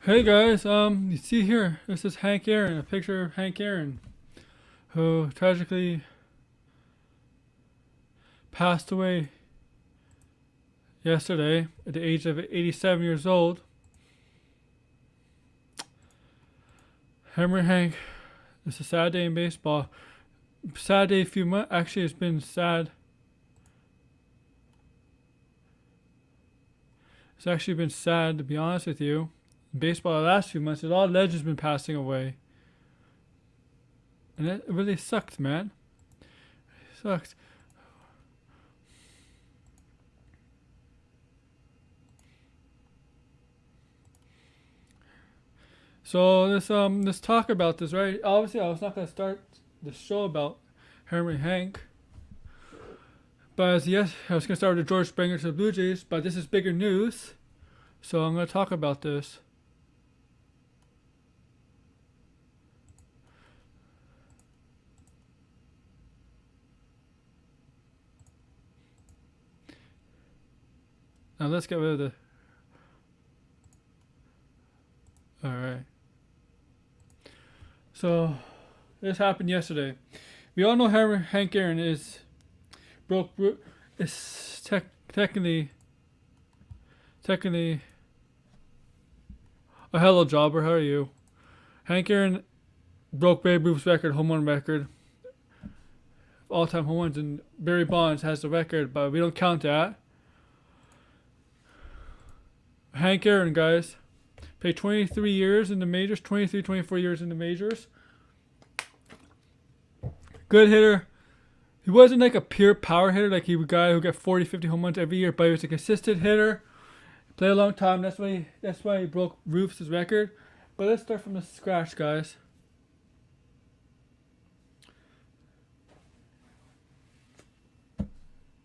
Hey guys, you see here, this is Hank Aaron, a picture of Hank Aaron, who tragically passed away yesterday at the age of 87 years old. Henry Hank, it's a sad day in baseball. Sad day, few months. Actually, it's been sad. It's actually been sad, to be honest with you. In baseball, the last few months, a lot of legends been passing away. And it really sucked, man. It sucked. So let's talk about this, right? Obviously, I was not gonna start the show about Henry Hank, but yes, I was gonna start with the George Springer to the Blue Jays, but this is bigger news, so I'm gonna talk about this. Now let's get rid of the. All right. So this happened yesterday. We all know Hank Aaron is broke. Is technically a hello jobber. How are you? Hank Aaron broke Babe Ruth's record, home run record, all-time home runs, and Barry Bonds has the record, but we don't count that. Hank Aaron, guys, played 23 years in the majors, 23, 24 years in the majors. Good hitter. He wasn't like a pure power hitter, like he was a guy who got 40, 50 home runs every year, but he was a consistent hitter. Played a long time. That's why he broke Ruth's record. But let's start from the scratch, guys.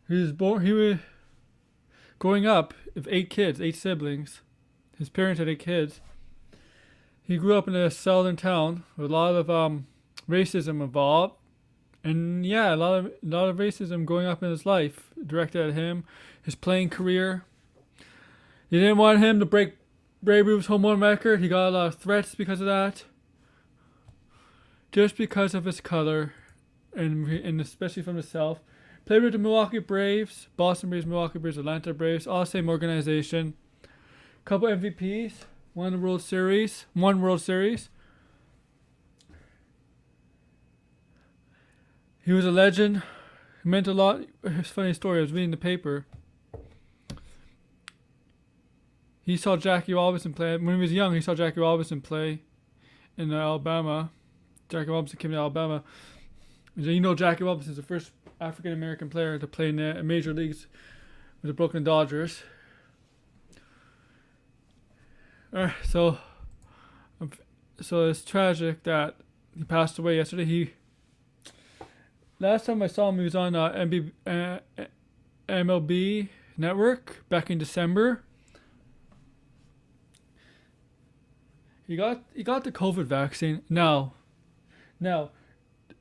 He was growing up with 8 kids, 8 siblings. His parents had 8 kids. He grew up in a southern town with a lot of racism involved, and yeah, a lot of racism going up in his life directed at him, his playing career. He didn't want him to break Babe Ruth's home run record. He got a lot of threats because of that, just because of his color, and especially from the South. Played with the Milwaukee Braves, Boston Braves, Milwaukee Braves, Atlanta Braves, all the same organization. Couple MVPs, won World Series. He was a legend. He meant a lot. It's a funny story. I was reading the paper. He saw Jackie Robinson play. When he was young, he saw Jackie Robinson play in Alabama. Jackie Robinson came to Alabama. You know, Jackie Robinson is the first African American player to play in the major leagues with the Brooklyn Dodgers. So, so it's tragic that he passed away yesterday. Last time I saw him, he was on MLB Network back in December. He got the COVID vaccine. Now,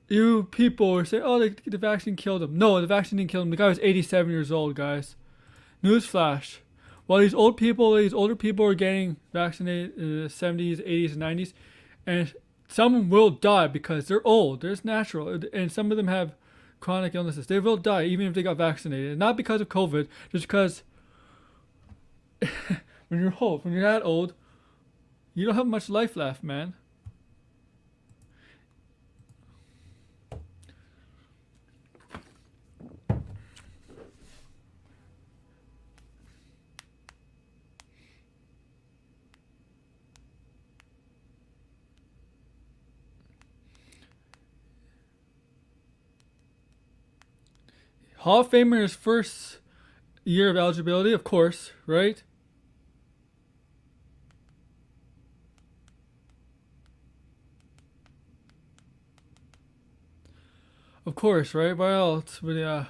you people are saying, "Oh, the vaccine killed him." No, the vaccine didn't kill him. The guy was 87 years old, guys. Newsflash: while these older people are getting vaccinated in the 70s, 80s, and 90s, and some will die because they're old. There's natural, and some of them have chronic illnesses. They will die even if they got vaccinated, not because of COVID, just because when you're that old, you don't have much life left, man. Hall of Famer's first year of eligibility, of course, right? Of course, right? Why else? But yeah,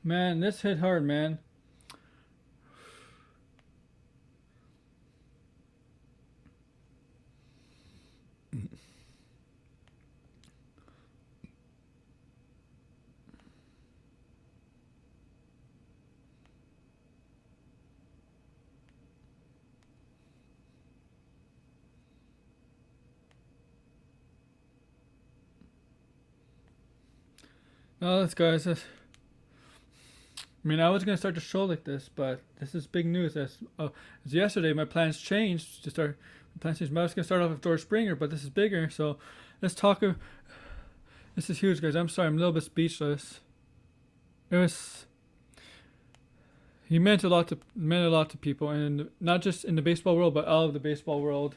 Man, this hit hard, man. No, this guys. I mean, I was gonna start the show like this, but this is big news. As yesterday, my plans changed to start. My plans changed. I was gonna start off with George Springer, but this is bigger. So let's talk. This is huge, guys. I'm sorry, I'm a little bit speechless. It was. He meant a lot to people, and not just in the baseball world, but all of the baseball world.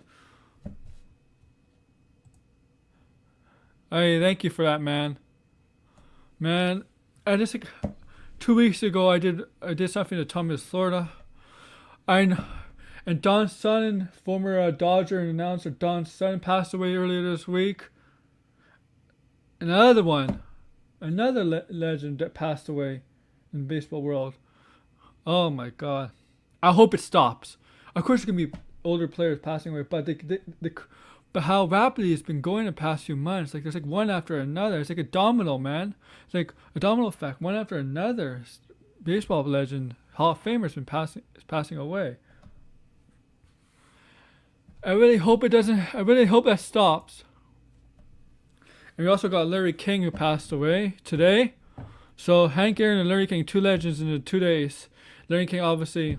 Hey, thank you for that, man. Man, I just like 2 weeks ago I did something to Thomas, Florida. And Don Sutton, former Dodger and announcer Don Sutton, passed away earlier this week. Another one, another legend that passed away in the baseball world. Oh my God! I hope it stops. Of course, there's gonna be older players passing away, but but how rapidly it's been going the past few months. Like there's like one after another. It's like a domino, man. It's like a domino effect, one after another. Baseball legend, Hall of Famer's been passing away. I really hope it doesn't. I really hope that stops. And we also got Larry King, who passed away today. So Hank Aaron and Larry King, two legends in the 2 days. Larry King, obviously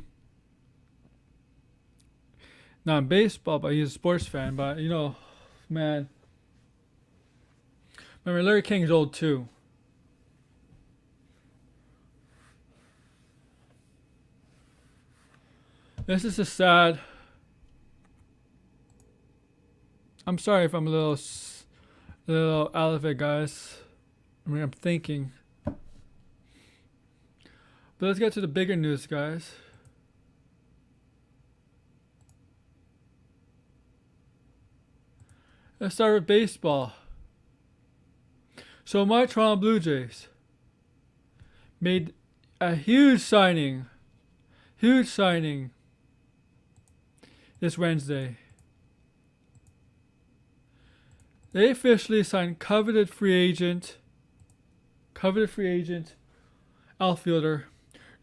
not in baseball, but he's a sports fan. But you know, man, remember Larry King is old too. This is a sad. I'm sorry if I'm a little out of it, guys. I mean, I'm thinking. But let's get to the bigger news, guys. Let's start with baseball. So my Toronto Blue Jays made a huge signing this Wednesday. They officially signed coveted free agent outfielder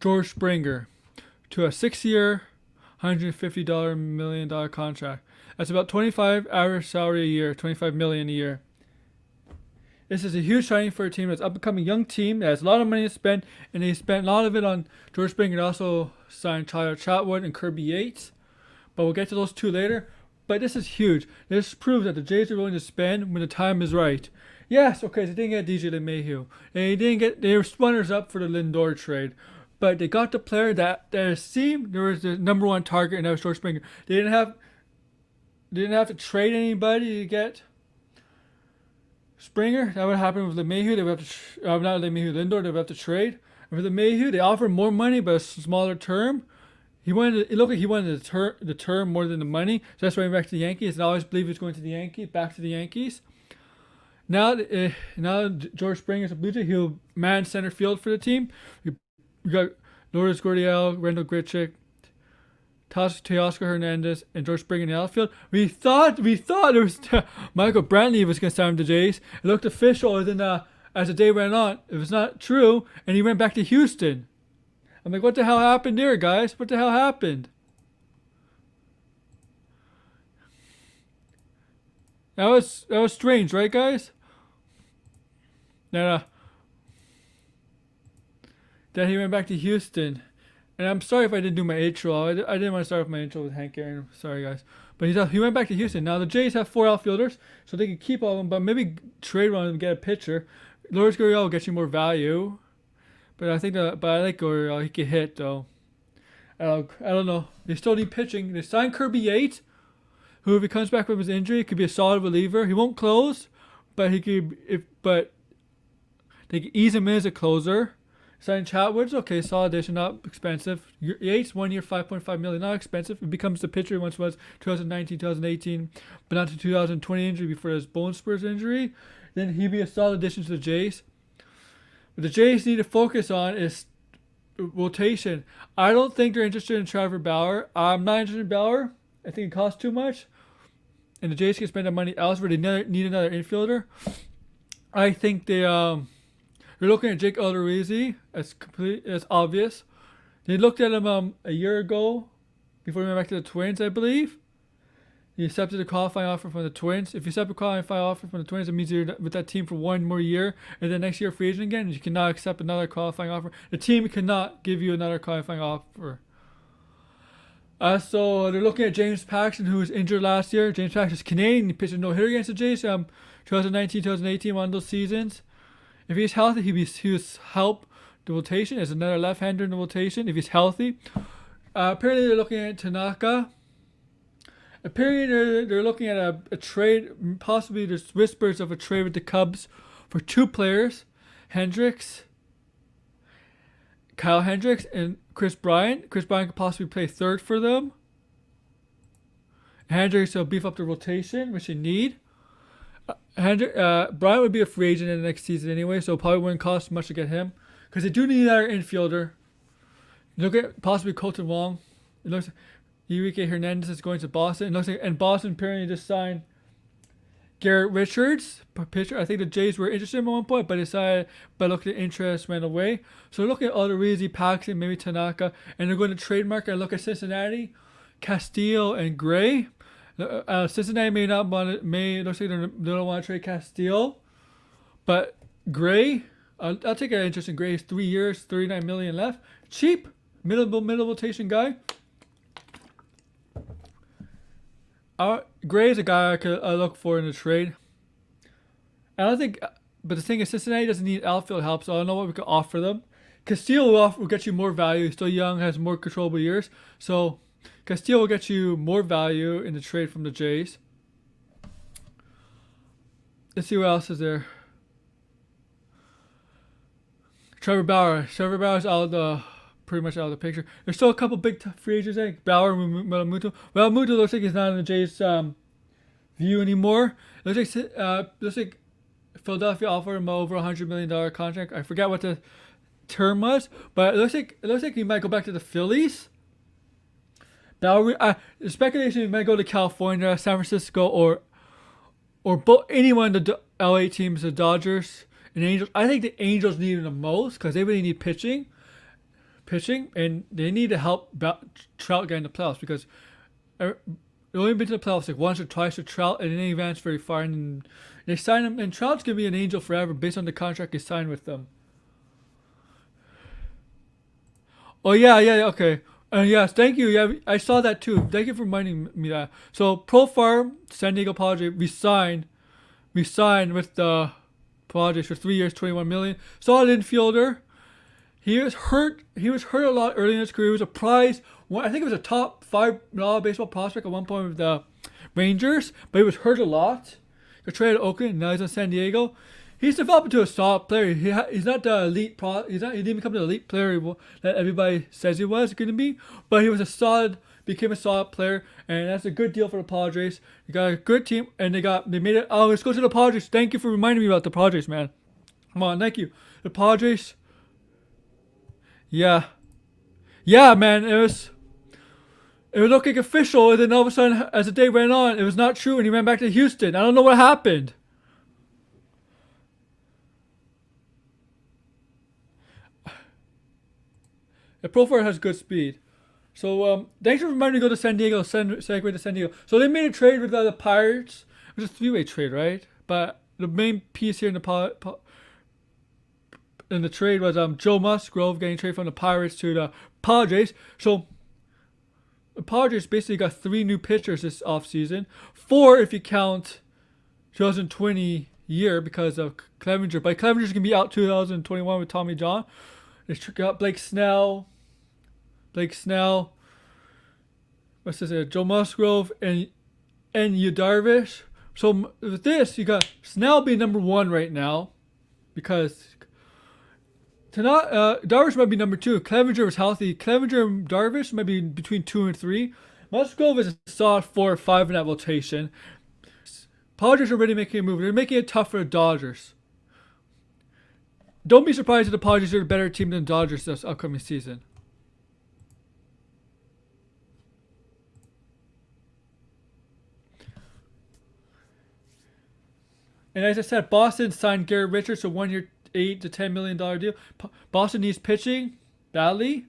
George Springer to a 6-year, $150 million contract. That's about 25 average salary a year, 25 million a year. This is a huge signing for a team that's up and coming young team that has a lot of money to spend, and they spent a lot of it on George Springer. They also signed Tyler Chatwood and Kirby Yates, but we'll get to those two later. But this is huge. This proves that the Jays are willing to spend when the time is right. Yes, okay, they didn't get DJ LeMahieu. They were runners up for the Lindor trade. But they got the player that seemed there was the number one target, and that was George Springer. They didn't have to trade anybody to get Springer. That would happen with LeMahieu. They would have to not LeMahieu, Lindor. They would have to trade. And for LeMahieu, they offered more money but a smaller term. It looked like he wanted the term more than the money. So that's why he went back to the Yankees. And I always believe he was going to the Yankees, back to the Yankees. Now George Springer's a Blue Jay. He'll man center field for the team. We got Lourdes Gurriel, Randall Grichuk, Teoscar Hernandez, and George Springer in the outfield. We thought it was Michael Brantley was going to sign with the Jays. It looked official, and then as the day went on, it was not true, and he went back to Houston. I'm like, what the hell happened there, guys? What the hell happened? That was strange, right, guys? That he went back to Houston. And I'm sorry if I didn't do my intro. I didn't want to start with my intro with Hank Aaron. Sorry, guys. But he went back to Houston. Now, the Jays have 4 outfielders, so they can keep all of them, but maybe trade one of them and get a pitcher. Lourdes Gurriel will get you more value. But I like Gurriel. He can hit, though. I don't know. They still need pitching. They signed Kirby Yates, who, if he comes back from his injury, could be a solid reliever. He won't close, but they can ease him in as a closer. Signing Chatwood's okay, solid addition, not expensive. Yates, 1 year, $5.5 million, not expensive. It becomes the pitcher he once was 2019, 2018, but not to 2020 injury before his bone spurs injury. Then he'd be a solid addition to the Jays. What the Jays need to focus on is rotation. I don't think they're interested in Trevor Bauer. I'm not interested in Bauer. I think it costs too much. And the Jays can spend the money elsewhere. They need another infielder. I think they're looking at Jake Odorizzi. It's obvious. They looked at him a year ago before he went back to the Twins, I believe. He accepted a qualifying offer from the Twins. If you accept a qualifying offer from the Twins, it means you're with that team for one more year, and then next year free agent again. You cannot accept another qualifying offer. The team cannot give you another qualifying offer. So they're looking at James Paxton, who was injured last year. James Paxton is Canadian. He pitched a no-hitter against the Jays 2019, 2018, one of those seasons. If he's healthy, he was help the rotation as another left-hander in the rotation if he's healthy. Apparently they're looking at Tanaka. Apparently they're looking at a trade. Possibly there's whispers of a trade with the Cubs for two players, Kyle Hendricks and Chris Bryant. Chris Bryant could possibly play third for them. Hendricks will beef up the rotation, which they need. Bryant would be a free agent in the next season anyway, so it probably wouldn't cost much to get him. Because they do need another infielder. Look at possibly Colton Wong. It looks like Enrique Hernandez is going to Boston. It looks like, and Boston apparently just signed Garrett Richards, pitcher. I think the Jays were interested at one point, but look at the interest went away. So look at Odorizzi, Paxton, maybe Tanaka, and they're going to trademark and look at Cincinnati, Castillo, and Gray. Cincinnati may not want it. Looks like they don't want to trade Castillo, but Gray. I'll take an interest in Gray. 3 years, $39 million left. Cheap, middle rotation guy. Gray is a guy I look for in the trade. I don't think, but the thing is, Cincinnati doesn't need outfield help, so I don't know what we could offer them. Castillo will get you more value. He's still young, has more controllable years, so Castillo will get you more value in the trade from the Jays. Let's see what else is there. Trevor Bauer. Trevor Bauer's pretty much out of the picture. There's still a couple big free agents, Bauer and Malamuto. Malamuto looks like he's not in the Jays' view anymore. Looks like Philadelphia offered him over $100 million contract. I forget what the term was, but it looks like he might go back to the Phillies. Bauer, the speculation he might go to California, San Francisco, or any one of the LA teams, the Dodgers and Angels. I think the Angels need him the most because they really need pitching, and they need to help Trout get in the playoffs because they only been to the playoffs like once or twice with Trout, and they didn't advance very far. And they signed him, and Trout's gonna be an Angel forever based on the contract he signed with them. Oh yeah, okay. Yes, thank you. Yeah, I saw that too. Thank you for reminding me that. So Profar, San Diego Padres, we signed with the Padres for 3 years, $21 million. Solid infielder. He was hurt a lot early in his career. He was a prize. I think it was a top 5 baseball prospect at one point with the Rangers, but he was hurt a lot. Got traded to Oakland. Now he's in San Diego. He's developed into a solid player. He's not the elite he didn't become the elite player that everybody says he was going to be, but he became a solid player, and that's a good deal for the Padres. They got a good team, and they made it. Oh, let's go to the Padres. Thank you for reminding me about the Padres, man. Come on, thank you. The Padres. Yeah, man. It was looking official, and then all of a sudden, as the day went on, it was not true, and he went back to Houston. I don't know what happened. The Profile has good speed. So thanks for reminding me to go to San Diego. Segue to San Diego. So they made a trade with the Pirates. It was a 3-way trade, right? But the main piece here in the trade was Joe Musgrove getting traded from the Pirates to the Padres. So the Padres basically got 3 new pitchers this offseason. 4 if you count 2020 year because of Clevenger. But Clevenger's going to be out 2021 with Tommy John. They got Blake Snell. What's this? Joe Musgrove and Yu Darvish. So with this, you got Snell being number 1 right now, because Darvish might be number 2. Clevenger was healthy. Clevenger and Darvish might be between 2 and 3. Musgrove is a solid 4 or 5 in that rotation. Padres are already making a move. They're making it tough for the Dodgers. don't be surprised if the Padres are a better team than the Dodgers this upcoming season. And as I said, Boston signed Garrett Richards a 1 year, $8 to $10 million deal. Boston needs pitching badly,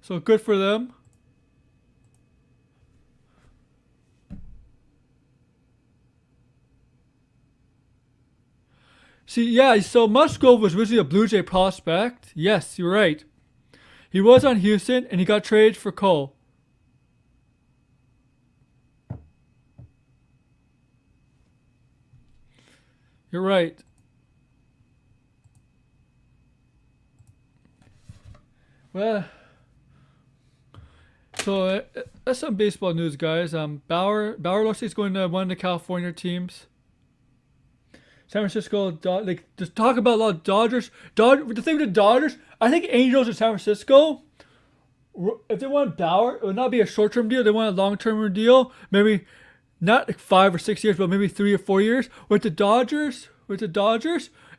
so good for them. See, yeah, so Musgrove was originally a Blue Jay prospect. Yes, you're right. He was on Houston, and he got traded for Cole. You're right. Well, so that's some baseball news, guys. Bauer looks like he's going to one of the California teams. San Francisco, like just talk about a lot of Dodgers. The thing with the Dodgers, I think Angels and San Francisco, if they want Bauer, it would not be a short-term deal. They want a long-term deal. Maybe not like 5 or 6 years, but maybe 3 or 4 years. With the Dodgers, if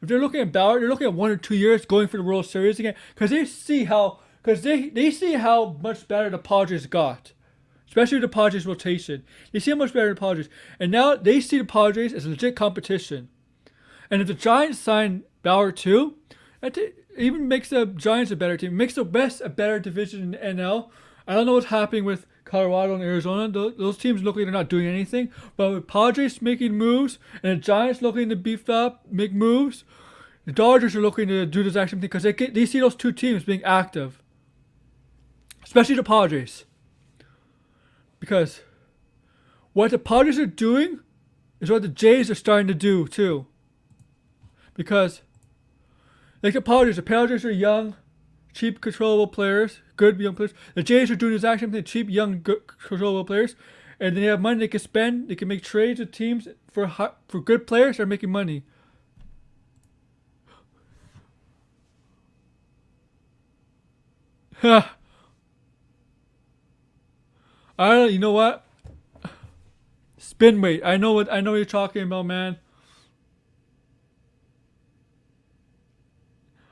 they're looking at Bauer, they're looking at 1 or 2 years going for the World Series again, because they see how much better the Padres got. Especially the Padres rotation. They see how much better the Padres. And now they see the Padres as legit competition. And if the Giants sign Bauer too, that even makes the Giants a better team. It makes the West a better division in the NL. I don't know what's happening with Colorado and Arizona. Those teams look like they're not doing anything. But with Padres making moves and the Giants looking to beef up, make moves, the Dodgers are looking to do the exact same thing because they see those two teams being active. Especially the Padres. Because what the Padres are doing is what the Jays are starting to do too. Because, like the Padres are young, cheap, controllable players, good young players. The Jays are doing the exact same thing, cheap, young, good, controllable players. And they have money they can spend. They can make trades with teams for good players that are making money. I don't. You know what? Spin weight. I know what you're talking about, man.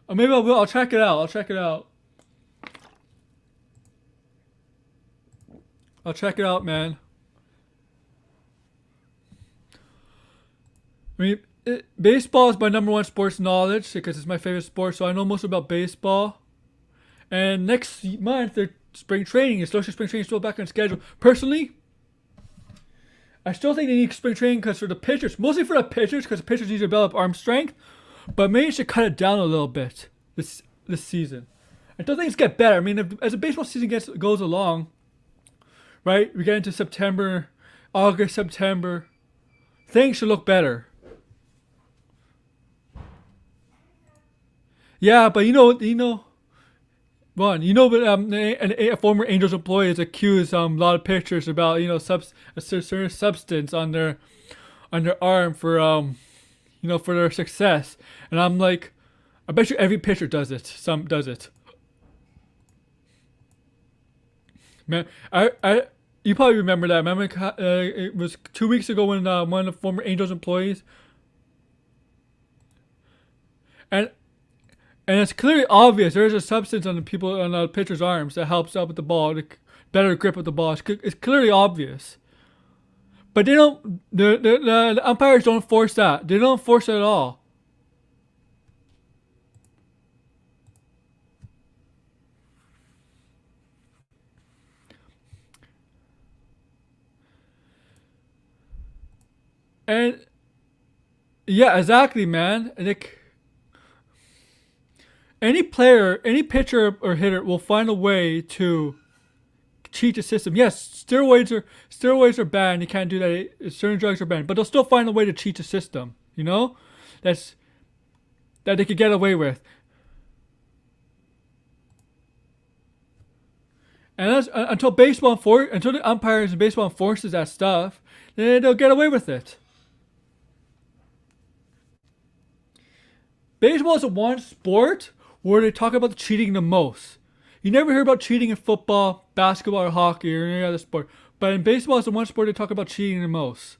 Or maybe I will. I'll check it out. I'll check it out, man. I mean, baseball is my number one sports knowledge because it's my favorite sport, so I know most about baseball. And next month, their spring training is still back on schedule. Personally, I still think they need spring training because for the pitchers, mostly for the pitchers, because the pitchers need to develop arm strength. But maybe it should cut it down a little bit this season. Until things get better. I mean, as the baseball season goes along, right? We get into September, August, September. Things should look better. Yeah, but a former Angels employee has accused a lot of pitchers about a certain substance on their arm for for their success. And I'm like, I bet you every pitcher does it. Some does it. Man, you probably remember that. Remember, it was 2 weeks ago when one of the former Angels employees, and it's clearly obvious there's a substance on the pitcher's arms that helps out with the ball, the better grip of the ball. It's clearly obvious. But they don't. The umpires don't force that. They don't force it at all. And yeah, exactly, man. Like any player, any pitcher or hitter will find a way to cheat the system. Yes, steroids are banned. You can't do that. Certain drugs are banned, but they'll still find a way to cheat the system. That they could get away with. And that's, until the umpires in baseball enforces that stuff, then they'll get away with it. Baseball is the one sport where they talk about cheating the most. You never hear about cheating in football, basketball, or hockey, or any other sport. But in baseball, it's the one sport they talk about cheating the most.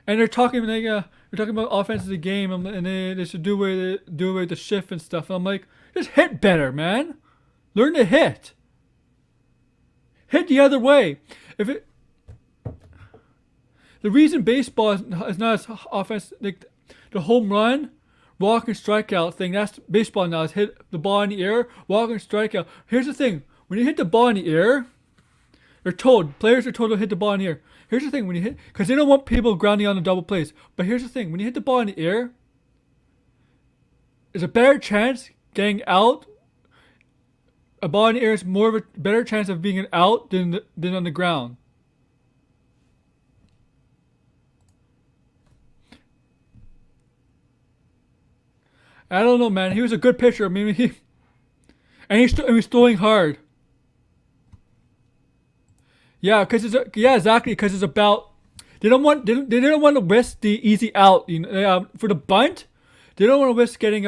And they're talking like, we're talking about offense of the game, and they should do away with the shift and stuff. And I'm like, just hit better, man. Learn to hit. Hit the other way. The reason baseball is not as offense, like the home run, walk and strikeout thing, that's baseball now, is hit the ball in the air, walk and strikeout. Here's the thing, when you hit the ball in the air, players are told to hit the ball in the air. Here's the thing, when you hit, because they don't want people grounding on the double plays. But here's the thing, when you hit the ball in the air, there's a better chance getting out. A ball in the air is more of a better chance of being an out than on the ground. I don't know, man. He was a good pitcher. I mean, he was throwing hard. Yeah, exactly. Because it's about they don't want to risk the easy out. You know, for the bunt, they don't want to risk getting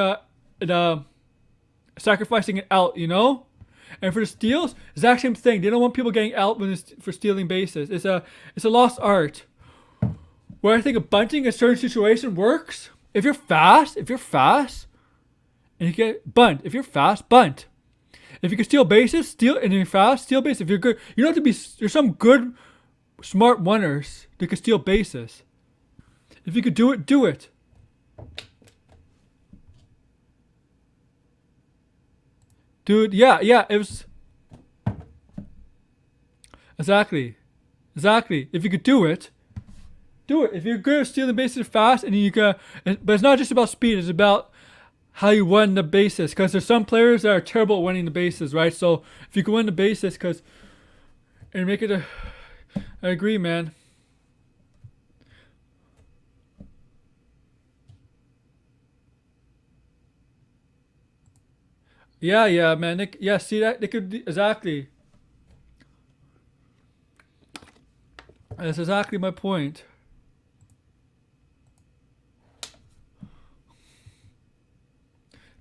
sacrificing it out. You know, and for the steals, exact same thing. They don't want people getting out for stealing bases. It's a lost art. Where I think a bunting in a certain situation works. If you're fast. And you get bunt. If you're fast, bunt. If you can steal bases, steal. And if you're fast, steal bases. If you're good, you don't have to be. There's some good, smart runners that can steal bases. If you could do it, do it. Dude, yeah, it was. Exactly. If you could do it, do it. If you're good at stealing bases fast, and you can, but it's not just about speed. It's about how you win the bases, because there's some players that are terrible at winning the bases, right? So if you can win the bases, and make it I agree, man. Yeah, man. See that they could exactly. That's exactly my point.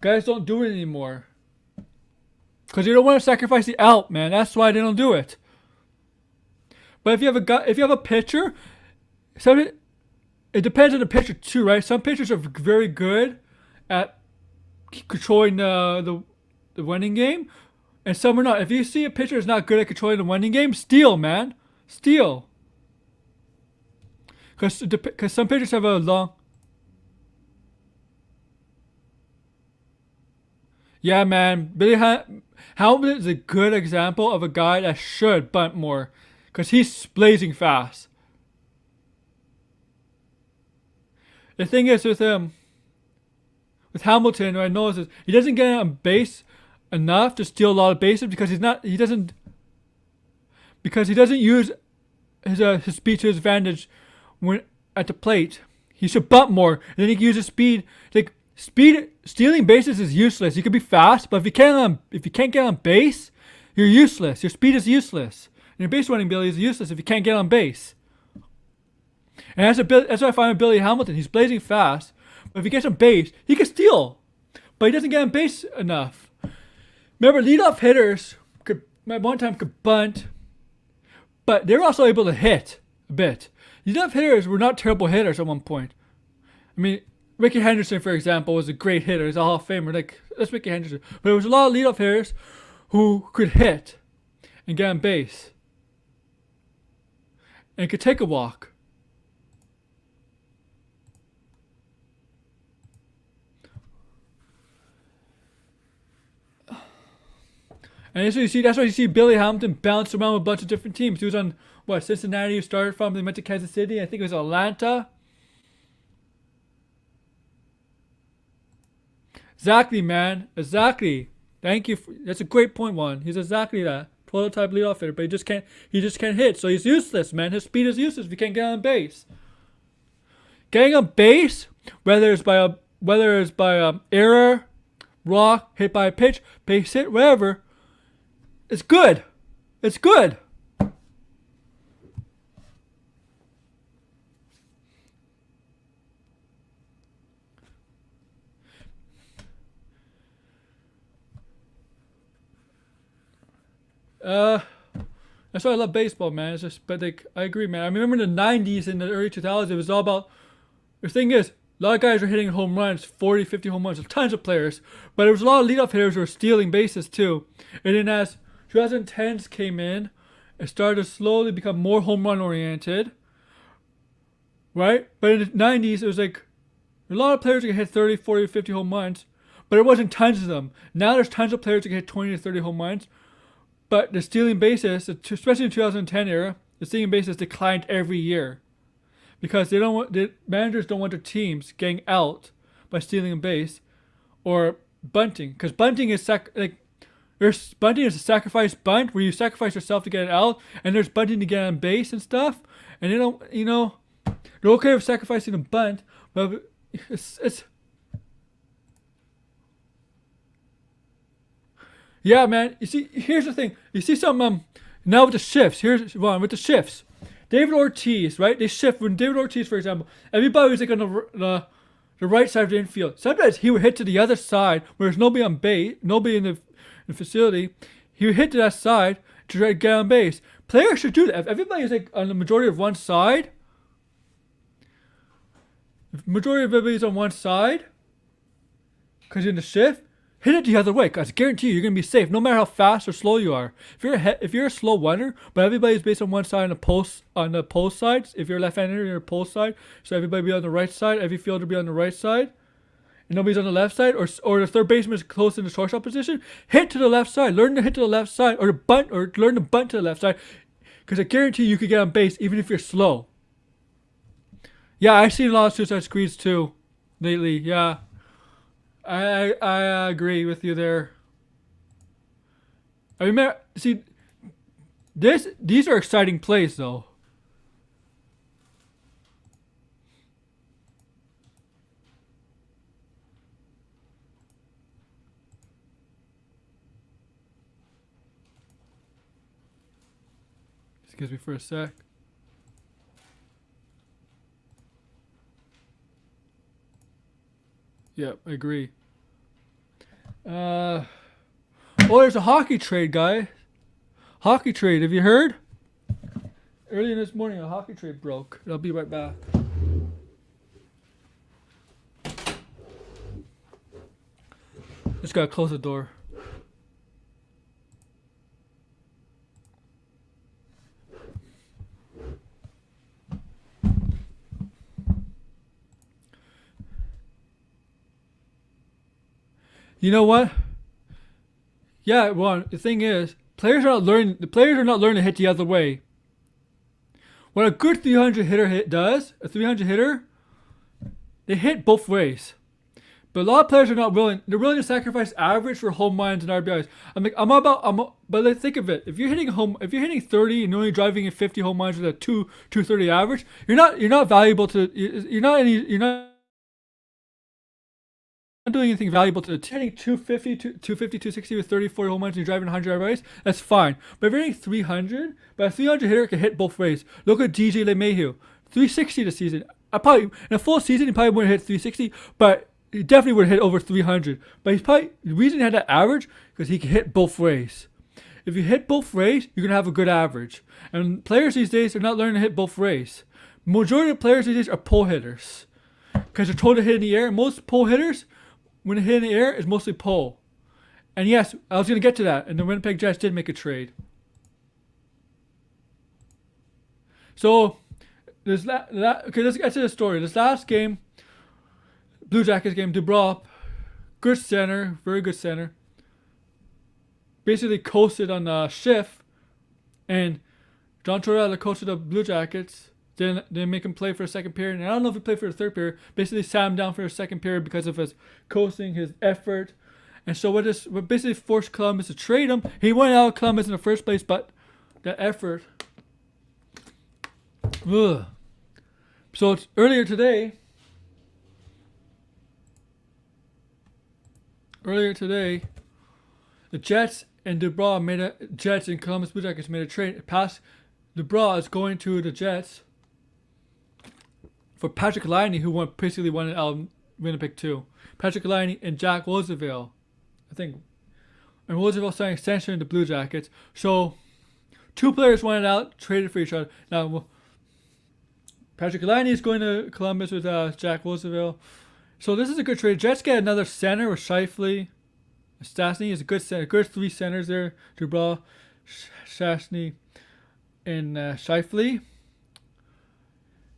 Guys don't do it anymore. Because you don't want to sacrifice the out, man. That's why they don't do it. But if you have a pitcher, it depends on the pitcher too, right? Some pitchers are very good at controlling the winning game, and some are not. If you see a pitcher is not good at controlling the winning game, steal, man. Steal. Because some pitchers have a long. Yeah, man. Billy Hamilton is a good example of a guy that should bunt more, because he's blazing fast. The thing is with with Hamilton, what I noticed is he doesn't get on base enough to steal a lot of bases because he doesn't use his speed to his advantage when at the plate. He should bunt more, and then he can use his speed. Like stealing bases is useless. You can be fast, but if you can't get on base, you're useless. Your speed is useless, and your base running ability is useless if you can't get on base. And that's what I find with Billy Hamilton. He's blazing fast, but if he gets on base, he can steal, but he doesn't get on base enough. Remember, leadoff hitters at one time could bunt, but they're also able to hit a bit. Leadoff hitters were not terrible hitters at one point. I mean, Ricky Henderson, for example, was a great hitter. He's a Hall of Famer. That's Ricky Henderson. But there was a lot of leadoff hitters who could hit and get on base and could take a walk. And that's why you see Billy Hamilton bounce around with a bunch of different teams. He was on Cincinnati. He started from. They went to Kansas City. I think it was Atlanta. Exactly, man. Exactly. Thank you. That's a great point, Juan. He's exactly that. Prototype leadoff hitter, but he just can't hit. So he's useless, man. His speed is useless if he can't get on base. Getting on base, whether it's by error, walk, hit by a pitch, base hit, whatever, it's good. It's good. That's why I love baseball, man. It's just, but I agree, man. I remember in the '90s and the early 2000s, it was all about the thing is, a lot of guys are hitting home runs, 40, 50 home runs, tons of players. But there was a lot of leadoff hitters who were stealing bases too. And then as 2010s came in, it started to slowly become more home run oriented. Right? But in the 90s, it was like a lot of players could hit 30, 40, 50 home runs. But it wasn't tons of them. Now there's tons of players that can hit 20 to 30 home runs. But the stealing bases, especially in the 2010 era, the stealing bases declined every year. Because the managers don't want their teams getting out by stealing a base or bunting. Because bunting is bunting is a sacrifice bunt where you sacrifice yourself to get it out, and there's bunting to get on base and stuff. And they don't, they're okay with sacrificing a bunt, but it's yeah, man. You see, here's the thing. You see some now with the shifts. Here's one with the shifts. David Ortiz, right? They shift. When David Ortiz, for example, everybody was like on the right side of the infield. Sometimes he would hit to the other side where there's nobody on base, nobody in the facility. He would hit to that side to try to get on base. Players should do that. If everybody is like on the majority of one side, if majority of everybody's on one side, because you're in the shift, hit it the other way, because I guarantee you, you're going to be safe, no matter how fast or slow you are. If you're a slow runner, but everybody's based on one side on the post sides, if you're left-handed, you're post side, so everybody be on the right side, every fielder be on the right side, and nobody's on the left side, or the third baseman is close in the shortstop position, hit to the left side, learn to hit to the left side, or learn to bunt to the left side, because I guarantee you could get on base even if you're slow. Yeah, I've seen a lot of suicide screens too, lately, yeah. I agree with you there. I remember, see, these are exciting plays though. Excuse me for a sec. Yep, I agree. Oh, there's a hockey trade, guy. Hockey trade, have you heard? Early this morning, a hockey trade broke. I'll be right back. Just gotta close the door. You know what? Yeah, well, the thing is, players are not learning to hit the other way. What a good 300 hitter does, a 300 hitter, they hit both ways. But a lot of players are not willing. They're willing to sacrifice average for home runs and RBIs. But let's think of it. If you're hitting 30 and you're only driving in 50 home runs with a 230 average, you're not valuable to. You're not doing anything valuable to the team. Hitting 260 with 30, 40 home runs and you're driving 100 RBIs, that's fine. But if you're hitting 300, but a 300 hitter can hit both ways. Look at DJ LeMahieu, 360 this season. In a full season, he probably wouldn't hit 360, but he definitely would hit over 300. But the reason he had that average, because he can hit both ways. If you hit both ways, you're going to have a good average. And players these days are not learning to hit both ways. Majority of players these days are pull hitters, because they're told to hit in the air. Most pull hitters, when they hit in the air, is mostly pull. And yes, I was going to get to that, and the Winnipeg Jets did make a trade. So, okay, let's get to the story. This last game, Blue Jackets game, Dubois, good center, very good center, basically coasted on the shift, and John Tortorella, the coach of the Blue Jackets, didn't make him play for a second period. And I don't know if he played for the third period. Basically sat him down for a second period because of his coasting, his effort. And so what basically forced Columbus to trade him. He went out of Columbus in the first place, but the effort. Ugh. So it's earlier today, the Jets and Jets and Columbus Blue Jackets made a trade. Dubois is going to the Jets for Patrick Laine, who basically won it out of Winnipeg too. Patrick Laine and Jack Roosevelt, I think. And Roosevelt signed an extension in the Blue Jackets. So, two players wanted out, traded for each other. Now, Patrick Laine is going to Columbus with Jack Roosevelt. So this is a good trade. Jets get another center with Scheifele. Stastny is a good center. Good three centers there. Dubois, Stastny, and Scheifele.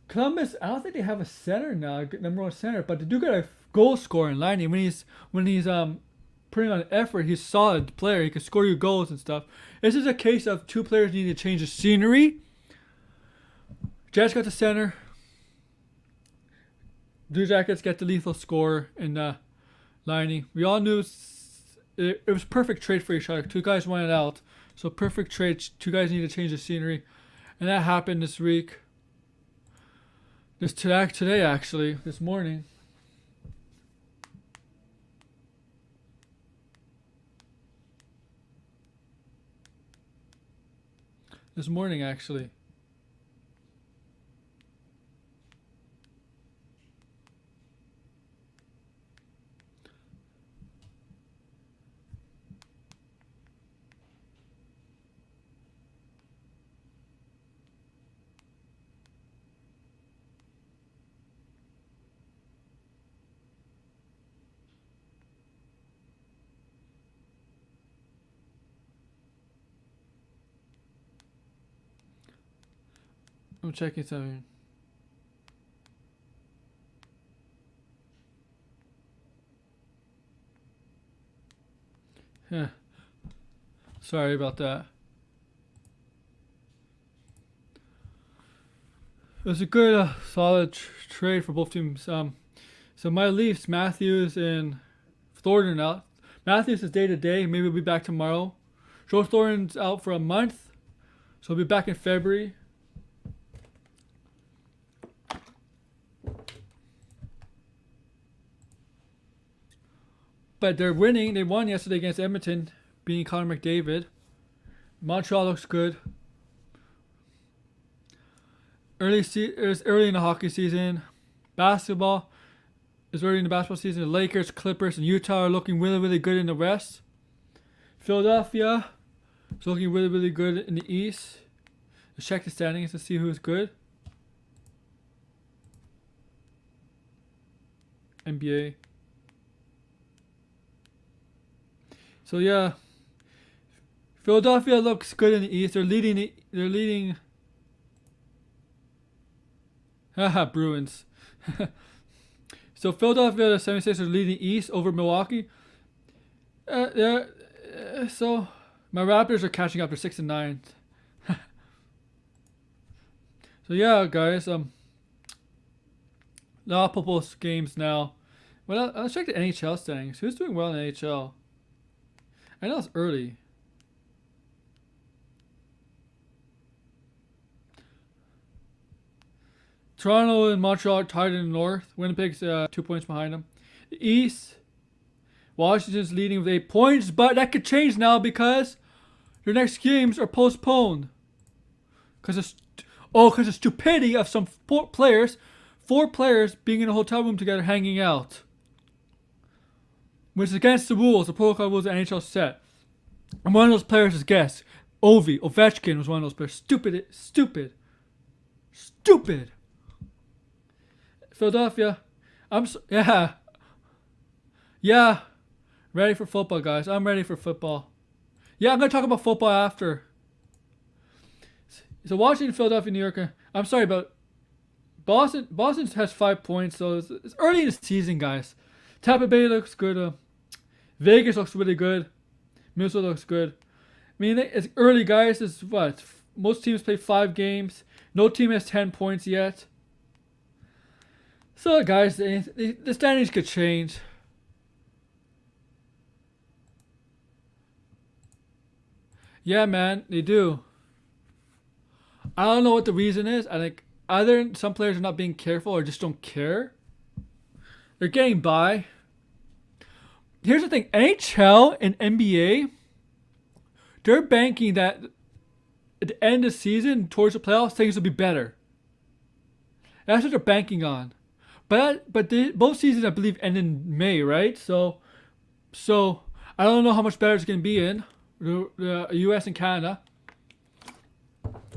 Columbus, I don't think they have a center now, number one center, but they do get a goal scorer in Laine. When he's putting on effort, he's a solid player. He can score you goals and stuff. This is a case of two players need to change the scenery. Jets got the center. Blue Jackets get the lethal scorer in Laine. We all knew it was perfect trade for each other. Two guys wanted out, so perfect trade. Two guys need to change the scenery, and that happened this week. Today actually, this morning. This morning actually. I'm checking something. Yeah. Sorry about that. It was a good, solid trade for both teams. So my Leafs, Matthews and Thornton out. Matthews is day to day. Maybe he'll be back tomorrow. Joe Thornton's out for a month, so he'll be back in February. But they're winning. They won yesterday against Edmonton, beating Connor McDavid. Montreal looks good. It was early in the hockey season. Basketball is early in the basketball season. The Lakers, Clippers, and Utah are looking really, really good in the West. Philadelphia is looking really, really good in the East. Let's check the standings to see who's good. NBA. So yeah, Philadelphia looks good in the East. They're leading. Haha, Bruins. So Philadelphia, the 76ers are leading East over Milwaukee. So my Raptors are catching up. They're 6-9. So yeah, guys. A lot of football games now. Well, let's check the NHL standings. Who's doing well in the NHL? I know it's early. Toronto and Montreal are tied in the North. Winnipeg's 2 points behind them. The East, Washington's leading with 8 points, but that could change now because their next games are postponed. Because of stupidity of some 4 players being in a hotel room together hanging out. Which is against the rules, the protocol rules the NHL set. And one of those players is guess. Ovechkin was one of those players. Stupid. Philadelphia. Yeah. Ready for football, guys. I'm ready for football. Yeah, I'm going to talk about football after. So Washington, Philadelphia, New York. I'm sorry, but Boston has 5 points, so it's early in the season, guys. Tampa Bay looks good. Vegas looks really good. Minnesota looks good. I mean, it's early, guys. It's what? Most teams play 5 games. No team has 10 points yet. So, guys, the standings could change. Yeah, man, they do. I don't know what the reason is. I think either some players are not being careful or just don't care. They're getting by. Here's the thing. NHL and NBA, they're banking that at the end of the season, towards the playoffs, things will be better. That's what they're banking on. But both seasons, I believe, end in May, right? So I don't know how much better it's going to be in the U.S. and Canada.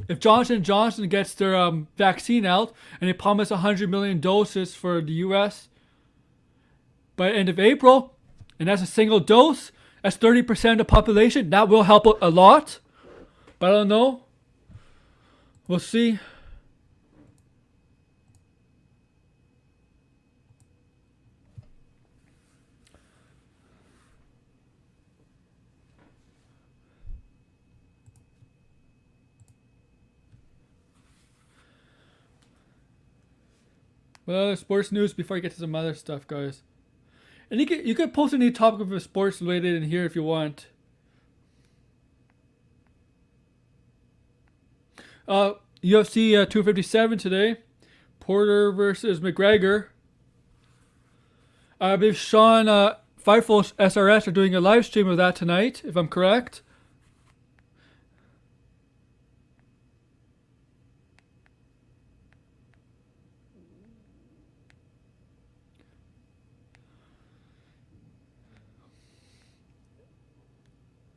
if Johnson & Johnson gets their vaccine out and they promise 100 million doses for the U.S. by the end of April, and that's a single dose, that's 30% of the population. That will help a lot. But I don't know. We'll see. What other sports news before I get to some other stuff, guys? And you could post any topic of sports related in here if you want. UFC 257 today. Porter versus McGregor. I believe Sean Fightful SRS are doing a live stream of that tonight, if I'm correct.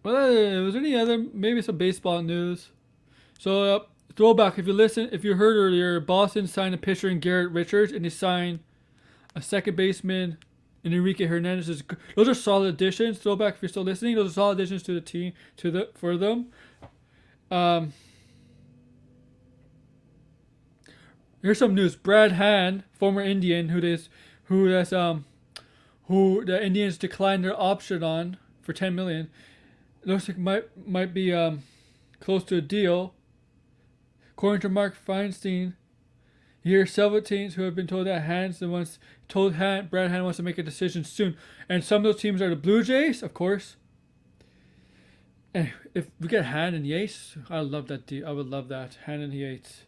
Well, was there any other, maybe some baseball news? So, throwback, if you heard earlier, Boston signed a pitcher in Garrett Richards, and they signed a second baseman in Enrique Hernandez. Those are solid additions. Throwback, if you're still listening, those are solid additions to the team, for them. Here's some news. Brad Hand, former Indian, who the Indians declined their option on for $10 million. Looks like might be close to a deal. According to Mark Feinstein, here are several teams who have been told that Brad Hand wants to make a decision soon. And some of those teams are the Blue Jays, of course. And if we get Hand and Yates, I love that deal. I would love that. Hand and Yates.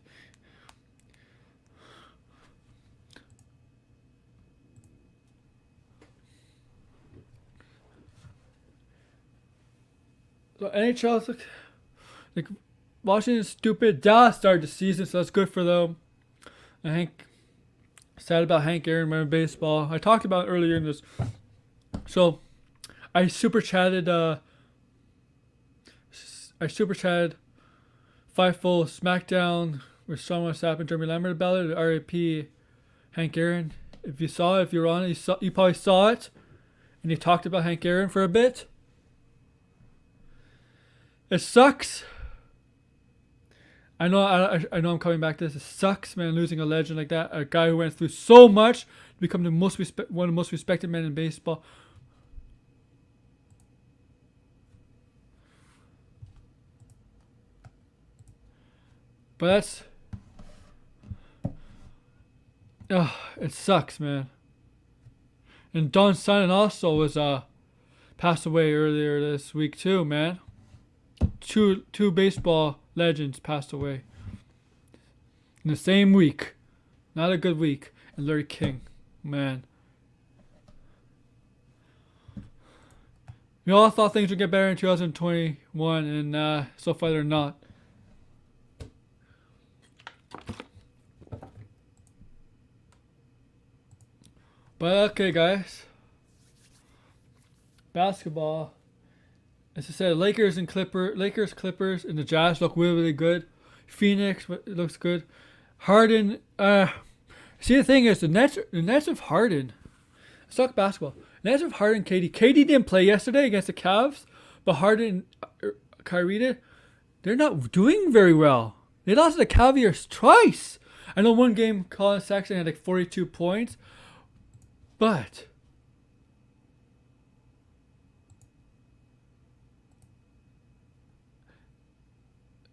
So NHL, like Washington's stupid. Dallas started the season, so that's good for them. Sad about Hank Aaron wearing baseball. I talked about it earlier in this. So, I super chatted Fightful SmackDown with Sean Wassap and Jeremy Lambert about it. R.I.P. Hank Aaron. If you were on it, you probably saw it. And he talked about Hank Aaron for a bit. It sucks. I know I'm coming back to this. It sucks, man, losing a legend like that. A guy who went through so much to become one of the most respected men in baseball. But it sucks, man. And Don Simon also was passed away earlier this week too, man. Two baseball legends passed away in the same week. Not a good week. And Larry King, man. We all thought things would get better in 2021, and so far they're not. But okay, guys. Basketball. As I said, Lakers, Clippers, and the Jazz look really, really good. Phoenix looks good. Harden. See, the thing is, the Nets of Harden. Let's talk basketball. Nets of Harden, KD. KD didn't play yesterday against the Cavs, but Harden, Kyrie did. They're not doing very well. They lost to the Cavaliers twice. I know one game, Colin Sexton had like 42 points, but.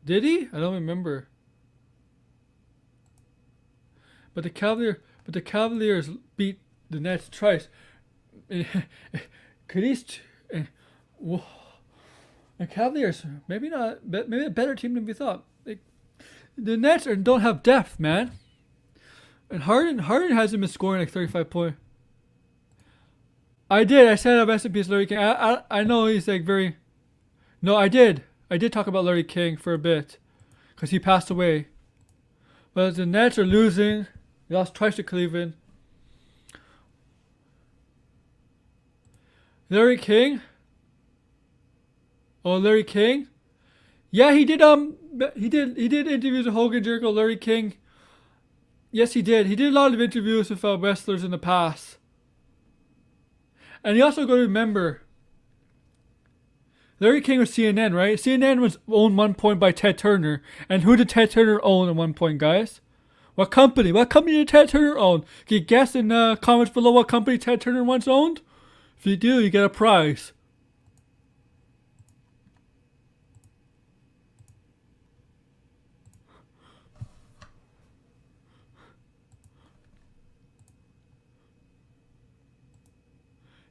Did he? I don't remember. But the Cavaliers beat the Nets twice. Could these the Cavaliers maybe a better team than we thought. The Nets don't have depth, man. And Harden hasn't been scoring like 35 points. I did. I said I've S&P's Larry King. I know he's like very. No, I did. I did talk about Larry King for a bit, because he passed away. But the Nets are losing. They lost twice to Cleveland. Larry King? Oh, Larry King? Yeah, he did. He did interviews with Hogan, Jericho, Larry King. Yes, he did. He did a lot of interviews with wrestlers in the past. And you also got to remember, Larry King was CNN, right? CNN was owned one point by Ted Turner. And who did Ted Turner own at one point, guys? What company? What company did Ted Turner own? Can you guess in the comments below what company Ted Turner once owned? If you do, you get a prize.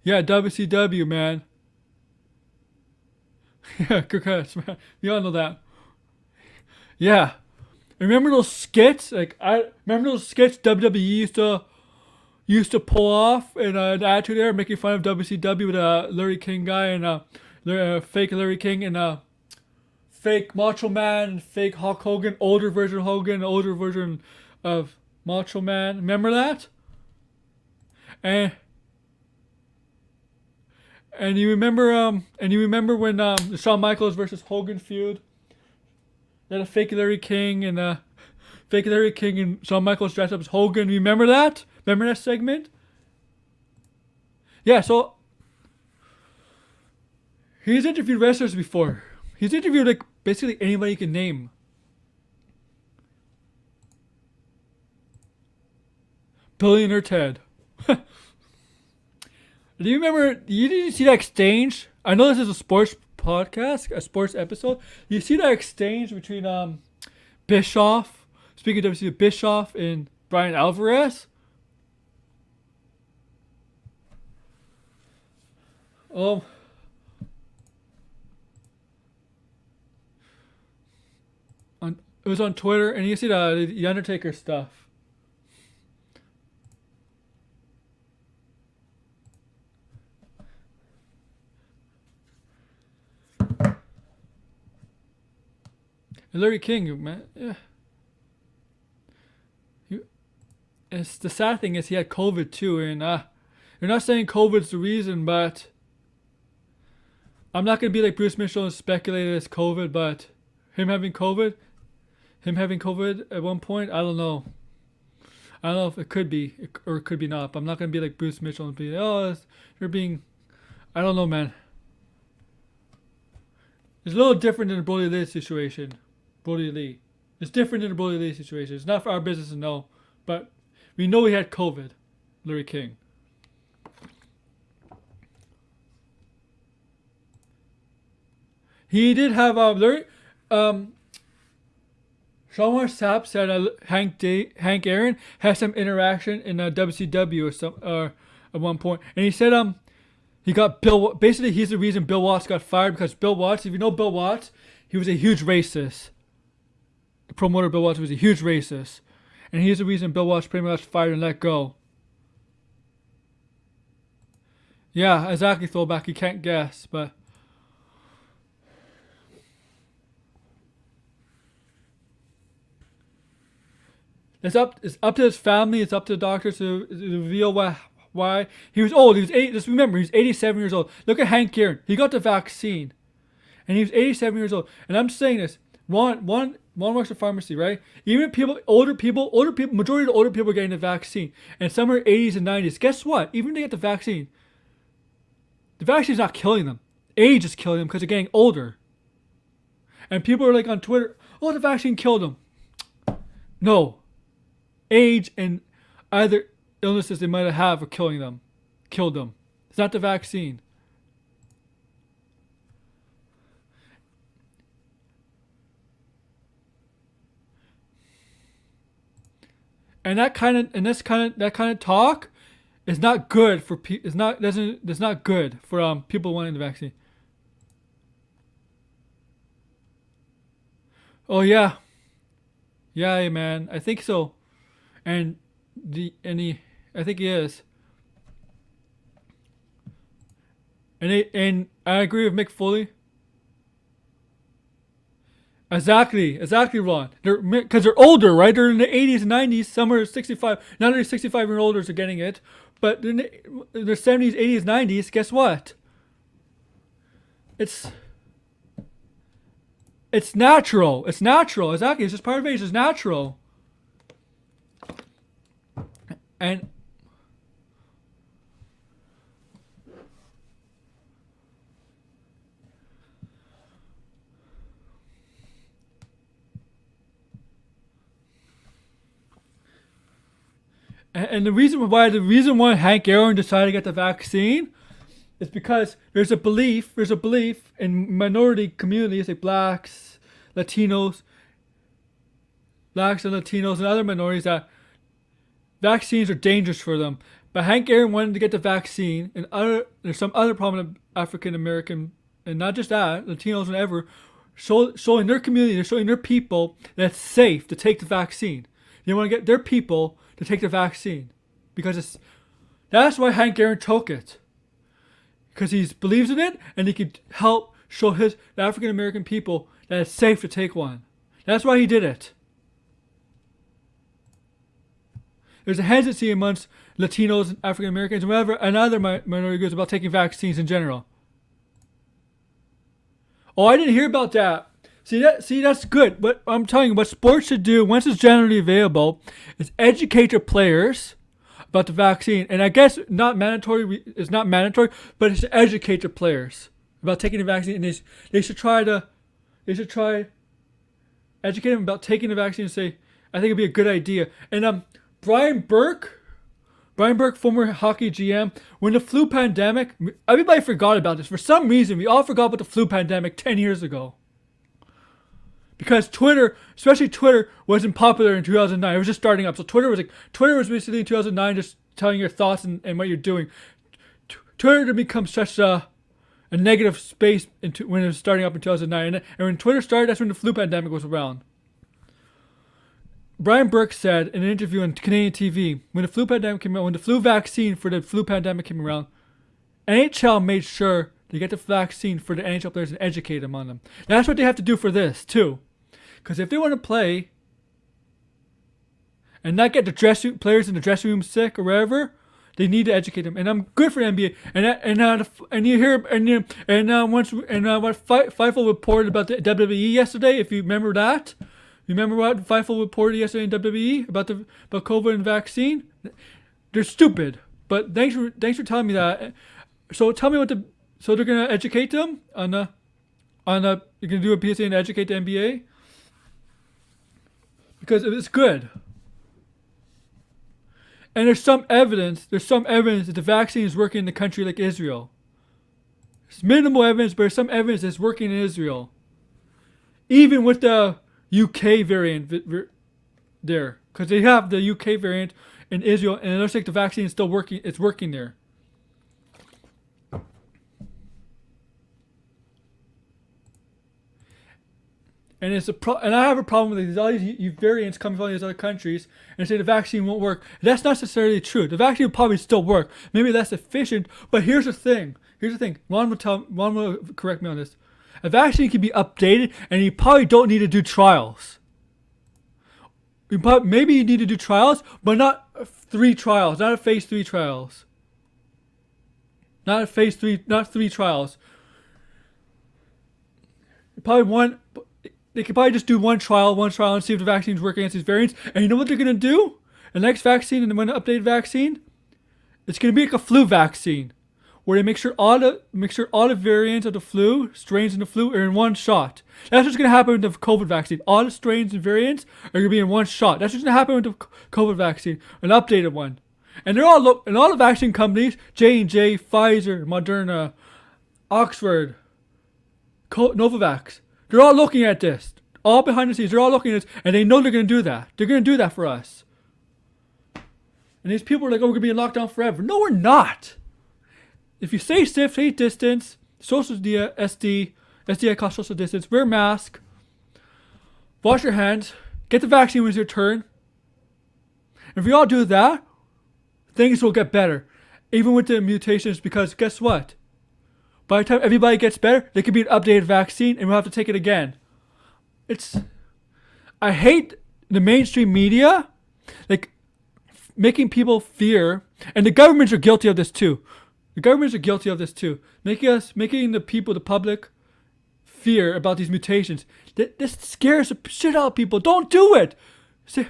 Yeah, WCW, man. Yeah, good catch, man. We all know that. Yeah. Remember those skits? Like I remember those skits WWE used to pull off in an Attitude Era, making fun of WCW with a Larry King guy and fake Larry King and fake Macho Man, fake Hulk Hogan, older version of Hogan, older version of Macho Man. Remember that? And and you remember when the Shawn Michaels versus Hogan feud? They had a fake Larry King and Shawn Michaels dressed up as Hogan. Remember that? Remember that segment? Yeah, so he's interviewed wrestlers before. He's interviewed like basically anybody you can name. Billionaire Ted. Do you remember? Did you see that exchange? I know this is a sports podcast, a sports episode. You see that exchange between Bischoff, speaking of WCW, Bischoff and Brian Alvarez? Um, it was on Twitter, and you see the Undertaker stuff. And Larry King, man, yeah. He, it's the sad thing is he had COVID too, and you're not saying COVID's the reason, but I'm not gonna be like Bruce Mitchell and speculate it's COVID, but him having COVID, him having COVID at one point, I don't know. I don't know if it could be or it could be not. But I'm not gonna be like Bruce Mitchell and be you're being. I don't know, man. It's a little different than the Brody Lee situation. Brody Lee. It's different than the Brody Lee situation. It's not for our business to know, but we know he had COVID. Larry King. He did have Larry. Sean Sapp said Hank Aaron had some interaction in WCW or some at one point, and he said he got Bill. Basically, he's the reason Bill Watts got fired because Bill Watts. If you know Bill Watts, he was a huge racist. The promoter Bill Watts was a huge racist, and he's the reason Bill Watts pretty much got fired and let go. Yeah, exactly. Throwback. You can't guess, but. It's up to his family. It's up to the doctors to reveal why he was old. He was eight. Just remember, he was 87 years old. Look at Hank Aaron. He got the vaccine, and he was 87 years old. And I'm saying this. One works at pharmacy, right? Even older people, majority of the older people are getting the vaccine, and some are 80s and 90s. Guess what? Even if they get the vaccine's not killing them. Age is killing them because they're getting older. And people are like on Twitter, "Oh, the vaccine killed them." No. Age and other illnesses they might have are killed them. It's not the vaccine. And that kind of talk is not good for it's not good for people wanting the vaccine. Oh yeah. Yeah, man. I think so. And I think he is. And I agree with Mick Foley. Exactly, Ron. Because they're older, right? They're in the 80s and 90s. Some are 65. Not only 65-year-olders are getting it, but in their 70s, 80s, 90s. Guess what? It's It's natural. It's natural. Exactly. It's just part of it. It's just natural. And and the reason why Hank Aaron decided to get the vaccine is because there's a belief in minority communities like Latinos, blacks and Latinos and other minorities that vaccines are dangerous for them. But Hank Aaron wanted to get the vaccine, and there's some other prominent African American, and not just that, Latinos and ever, showing their community, they're showing their people that it's safe to take the vaccine. They want to get their people to take the vaccine because that's why Hank Aaron took it, because he believes in it and he could help show the African American people that it's safe to take one. That's why he did it. There's a hesitancy amongst Latinos and African Americans and whatever and other minority groups about taking vaccines in general. Oh, I didn't hear about that. See, that's good. But I'm telling you, what sports should do once it's generally available is educate their players about the vaccine. And I guess not mandatory. It's not mandatory, but it's to educate the players about taking the vaccine. And they should try educate them about taking the vaccine and say, I think it'd be a good idea. And Brian Burke, former hockey GM, when the flu pandemic, everybody forgot about this. For some reason, we all forgot about the flu pandemic 10 years ago. Because Twitter, especially Twitter, wasn't popular in 2009. It was just starting up. So Twitter was basically in 2009 just telling your thoughts and what you're doing. Twitter had become such a negative space when it was starting up in 2009. And when Twitter started, that's when the flu pandemic was around. Brian Burke said in an interview on Canadian TV, when the flu pandemic came out, when the flu vaccine for the flu pandemic came around, NHL made sure to get the vaccine for the NHL players and educate them on them. And that's what they have to do for this, too. Because if they want to play and not get the players in the dressing room sick or wherever, they need to educate them. And I'm good for the NBA. And you hear what Feifel reported about the WWE yesterday. If you remember that, you remember what Feifel reported yesterday in WWE about COVID and vaccine? They're stupid. But thanks for telling me that. So tell me so they're gonna educate them you're gonna do a PSA and educate the NBA because it's good. And there's some evidence that the vaccine is working in a country like Israel. There's minimal evidence, but there's some evidence that it's working in Israel. Even with the UK variant there, because they have the UK variant in Israel, and it looks like the vaccine is still working. It's working there. And and I have a problem with all these variants coming from these other countries and say the vaccine won't work. That's not necessarily true. The vaccine will probably still work. Maybe less efficient, but here's the thing. Ron will correct me on this. A vaccine can be updated, and you probably don't need to do trials. Maybe you need to do trials, but not 3 trials, not phase 3 trials. Not 3 trials. They could probably just do one trial and see if the vaccine's working against these variants. And you know what they're going to do? The next vaccine and when the updated vaccine, it's going to be like a flu vaccine, where they make sure all the variants of the flu, strains in the flu, are in one shot. That's what's going to happen with the COVID vaccine. All the strains and variants are going to be in one shot. That's what's going to happen with the COVID vaccine, an updated one. And all the vaccine companies, J&J, Pfizer, Moderna, Oxford, Novavax, they're all looking at this. All behind the scenes, they're all looking at this, and they know they're going to do that. They're going to do that for us. And these people are like, oh, we're going to be in lockdown forever. No, we're not. If you stay safe, stay distance, SDI cost social distance, wear a mask, wash your hands, get the vaccine when it's your turn. And if we all do that, things will get better. Even with the mutations, because guess what? By the time everybody gets better, there could be an updated vaccine and we'll have to take it again. I hate the mainstream media, like making people fear, and the governments are guilty of this too. Making the people, the public, fear about these mutations. This scares the shit out of people. Don't do it. See.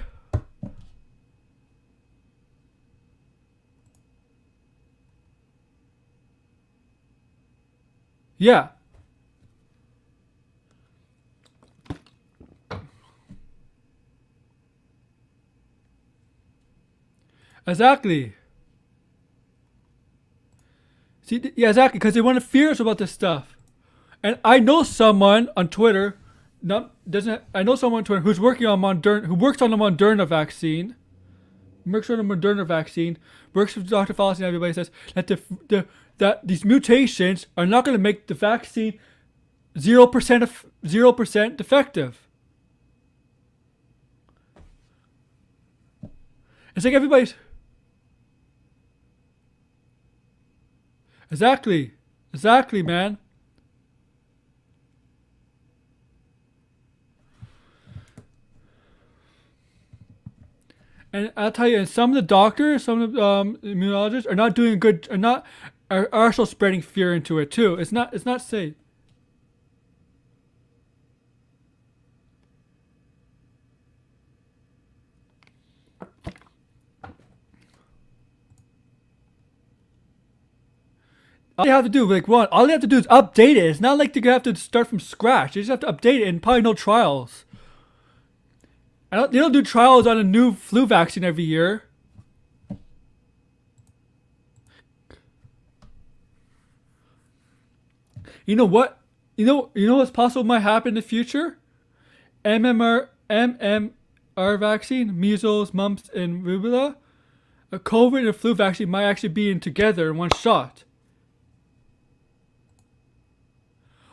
Yeah. Exactly. See, yeah, exactly, because they want to fear us about this stuff. And I know someone on Twitter, not doesn't. I know someone on Twitter who's working on Moderna, who works on the Moderna vaccine. Works on the Moderna vaccine. Works with Dr. Fauci and everybody says that that these mutations are not going to make the vaccine 0% effective. It's like everybody's. Exactly, man. And I'll tell you, and some of the doctors, some of the immunologists are not doing good. Are also spreading fear into it too. It's not safe. All you have to do, like one, all you have to do is update it. It's not like you have to start from scratch. You just have to update it and probably no trials. They don't do trials on a new flu vaccine every year. You know what? You know what's possible might happen in the future? MMR vaccine, measles, mumps, and rubella. A COVID and a flu vaccine might actually be in together in one shot.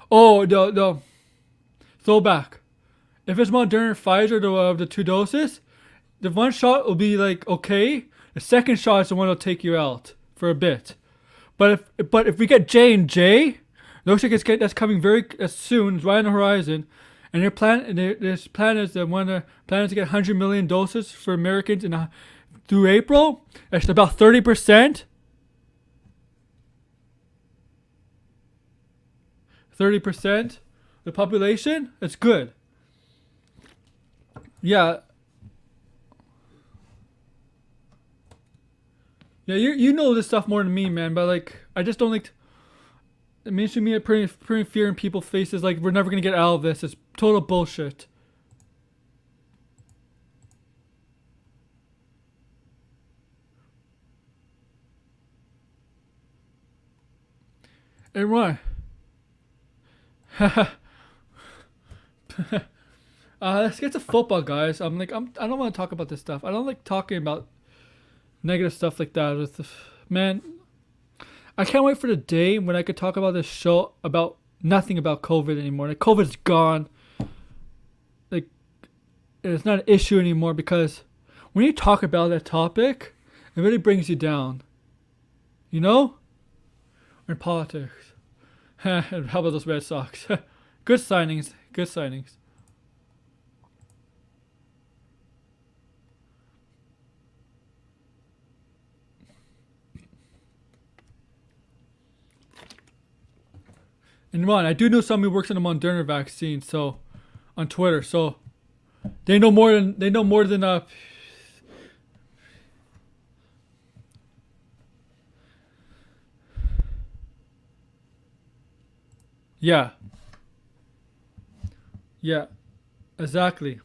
Oh, no. Throwback. If it's Moderna or Pfizer, the two doses, the one shot will be like okay. The second shot is the one that'll take you out for a bit. But if we get J&J, looks like that's coming very soon. It's right on the horizon. And this plan is to get 100 million doses for Americans through April. It's about 30%. 30% the population. It's good. Yeah. Yeah, you know this stuff more than me, man. But like, I just don't like. It mainstream media putting fear in people's faces. Like we're never gonna get out of this. It's total bullshit. And why? Let's get to football, guys. I don't want to talk about this stuff. I don't like talking about negative stuff like that. Man, I can't wait for the day when I could talk about this show about nothing about COVID anymore. Like COVID's gone. Like it's not an issue anymore because when you talk about that topic, it really brings you down. You know? Or in politics. How about those Red Sox? Good signings. Good signings. And Ron, I do know somebody who works on the Moderna vaccine, so on Twitter, so they know more than yeah. Yeah. Exactly.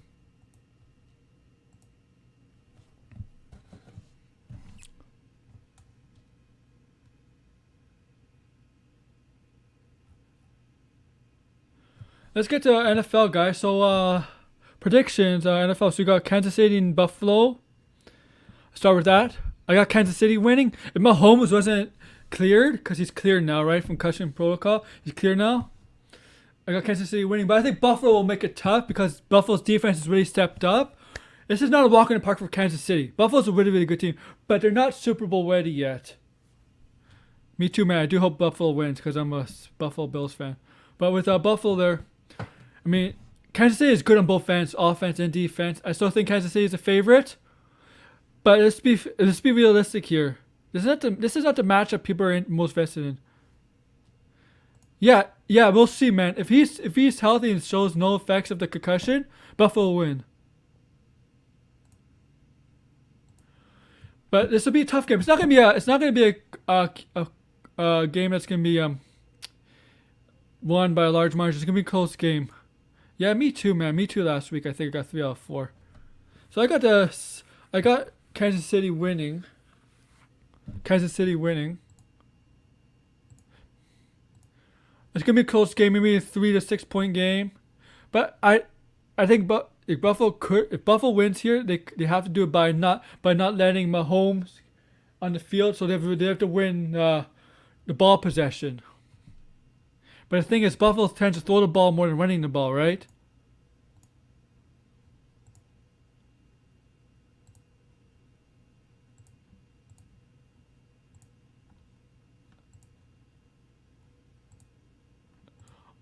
Let's get to NFL, guys. So, predictions, NFL. So we got Kansas City and Buffalo. Start with that. I got Kansas City winning. If Mahomes wasn't cleared, because he's cleared now, right, from concussion protocol. He's clear now. I got Kansas City winning, but I think Buffalo will make it tough because Buffalo's defense has really stepped up. This is not a walk in the park for Kansas City. Buffalo's a really, really good team, but they're not Super Bowl ready yet. Me too, man. I do hope Buffalo wins because I'm a Buffalo Bills fan. But with Buffalo there, I mean, Kansas City is good on both ends, offense and defense. I still think Kansas City is a favorite, but let's be realistic here. This is not the matchup people are most vested in. Yeah, Yeah, we'll see, man. If he's healthy and shows no effects of the concussion, Buffalo will win. But this will be a tough game. It's not gonna be a game that's gonna be won by a large margin. It's gonna be a close game. Yeah, me too, man. Me too. Last week, I think I got 3 out of 4. So I got Kansas City winning. Kansas City winning. It's gonna be a close game, maybe a 3 to 6 point game. But I think, if Buffalo wins here, they have to do it by not letting Mahomes on the field. So they have to win the ball possession. But the thing is, Buffalo tends to throw the ball more than running the ball, right?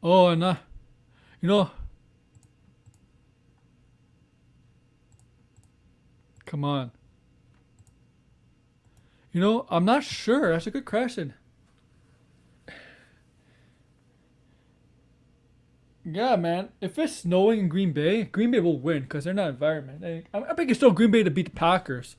Oh, and you know, come on. I'm not sure. That's a good question. Yeah, man. If it's snowing in Green Bay will win because they're not environment. I think it's still Green Bay to beat the Packers.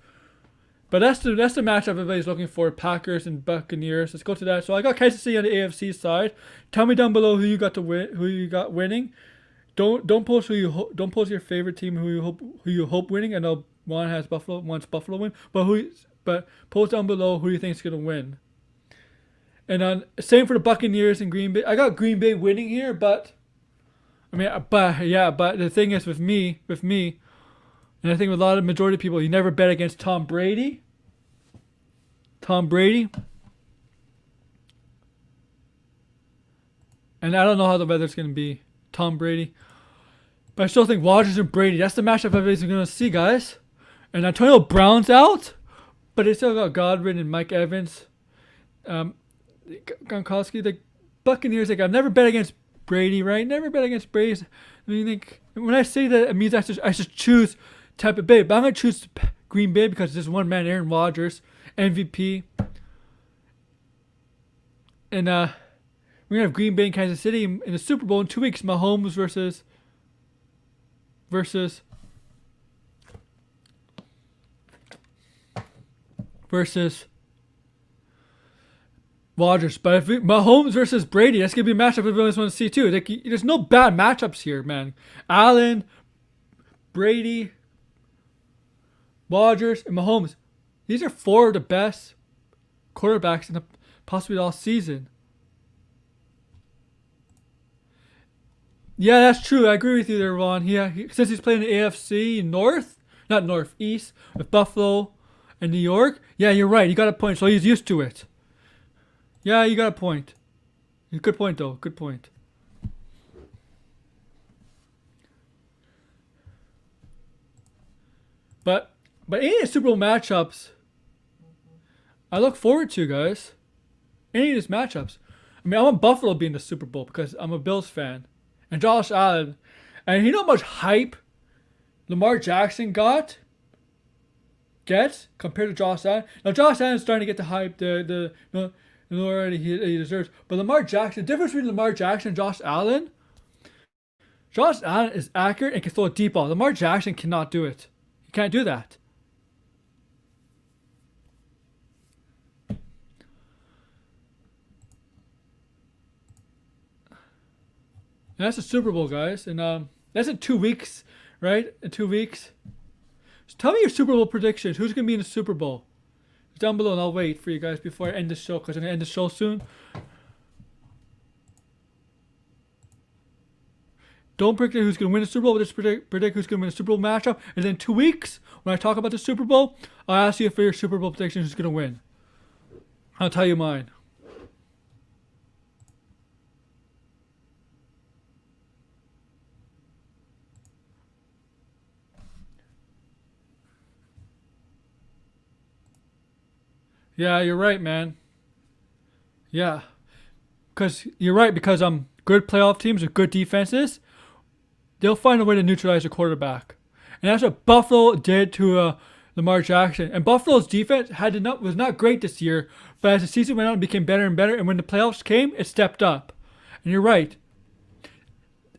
But that's the matchup everybody's looking for: Packers and Buccaneers. Let's go to that. So I got Kansas City on the AFC side. Tell me down below who you got to win, who you got winning. Don't post don't post your favorite team who you hope winning. I know one has Buffalo, wants Buffalo win, but post down below who you think is gonna win. And same for the Buccaneers and Green Bay. I got Green Bay winning here, but but the thing is with me, and I think with a lot of majority of people, you never bet against Tom Brady. Tom Brady. And I don't know how the weather's going to be. Tom Brady. But I still think Rodgers and Brady. That's the matchup everybody's going to see, guys. And Antonio Brown's out. But they still got Godwin and Mike Evans. Gronkowski. The Buccaneers, I've never bet against Brady, right? Never bet against Brady. When I say that, it means I should choose Tampa Bay. But I'm going to choose Green Bay because there's one man, Aaron Rodgers, MVP. And we're going to have Green Bay and Kansas City in the Super Bowl in 2 weeks. Mahomes versus Rodgers. But if Mahomes versus Brady, that's going to be a matchup everyone wants to see too. There's no bad matchups here, man. Allen, Brady, Rodgers, and Mahomes. These are 4 of the best quarterbacks in possibly all season. Yeah, that's true. I agree with you there, Ron. Since he's playing the AFC North, not North, East, with Buffalo and New York. Yeah, you're right. You got a point. So he's used to it. Yeah, you got a point. Good point, though. Good point. But any of the Super Bowl matchups, I look forward to, guys. Any of these matchups. I want Buffalo to be in the Super Bowl because I'm a Bills fan. And Josh Allen. And you know how much hype Lamar Jackson gets compared to Josh Allen? Now, Josh Allen's starting to get the hype already he deserves. But Lamar Jackson, the difference between Lamar Jackson and Josh Allen is accurate and can throw a deep ball. Lamar Jackson cannot do it. He can't do that. And that's the Super Bowl, guys. And that's in 2 weeks, right? In 2 weeks. So tell me your Super Bowl predictions. Who's going to be in the Super Bowl? Down below, and I'll wait for you guys before I end the show because I'm going to end the show soon. Don't predict who's going to win the Super Bowl, but just predict who's going to win the Super Bowl matchup. And then 2 weeks, when I talk about the Super Bowl, I'll ask you for your Super Bowl predictions who's going to win. I'll tell you mine. Yeah, you're right, man. Yeah. Because you're right, because good playoff teams with good defenses, they'll find a way to neutralize the quarterback. And that's what Buffalo did to Lamar Jackson. And Buffalo's defense was not great this year, but as the season went on, it became better and better. And when the playoffs came, it stepped up. And you're right.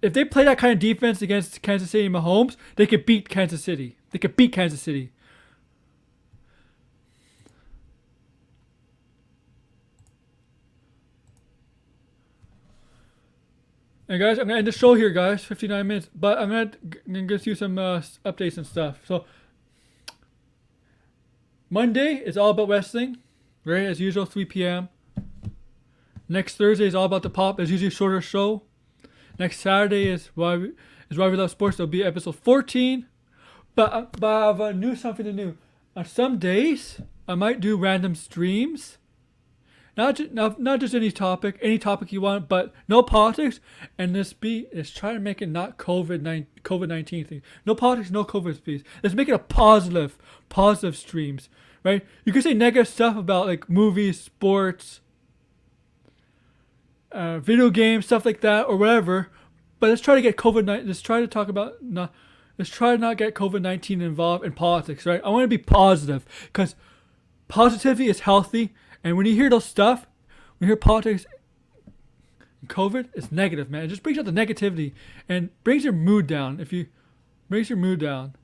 If they play that kind of defense against Kansas City and Mahomes, they could beat Kansas City. They could beat Kansas City. And guys, I'm gonna end the show here, guys. 59 minutes, but I'm gonna give you some updates and stuff. So Monday is all about wrestling, right? As usual, 3 p.m. Next Thursday is all about the pop. It's usually a shorter show. Next Saturday is why we love sports. There'll be episode 14. But I have something new. On some days, I might do random streams. Not just any topic you want, but no politics. And let's try to make it not COVID-19 thing. No politics, no COVID, please. Let's make it a positive streams, right? You can say negative stuff about like movies, sports, video games, stuff like that, or whatever. But let's try to get COVID-19. Let's try to talk about let's try to not get COVID-19 involved in politics, right? I want to be positive because positivity is healthy. And when you hear those stuff, when you hear politics and COVID, it's negative, man. It just brings out the negativity and brings your mood down. Brings your mood down.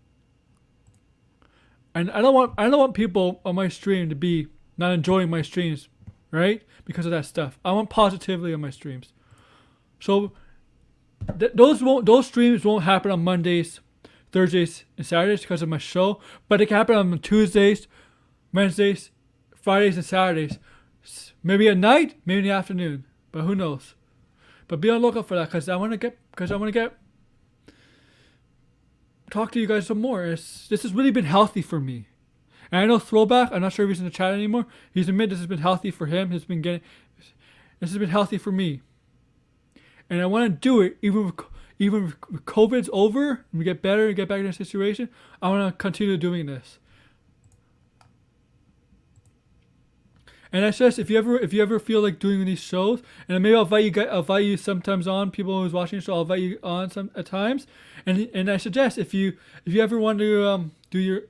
And I don't want people on my stream to be not enjoying my streams, right? Because of that stuff. I want positivity on my streams. So those streams won't happen on Mondays, Thursdays, and Saturdays because of my show, but it can happen on Tuesdays, Wednesdays, Fridays, and Saturdays. Maybe at night, maybe in the afternoon, but who knows? But be on the lookout for that because I want to get talk to you guys some more. This has really been healthy for me. And I know Throwback, I'm not sure if he's in the chat anymore. He's admitted this has been healthy for him. This has been healthy for me. And I want to do it even if COVID's over and we get better and get back in a situation. I want to continue doing this. And I suggest if you ever feel like doing these shows, and maybe I'll invite you sometimes on. People who's watching the show, I'll invite you on some at times. And I suggest if you ever want to you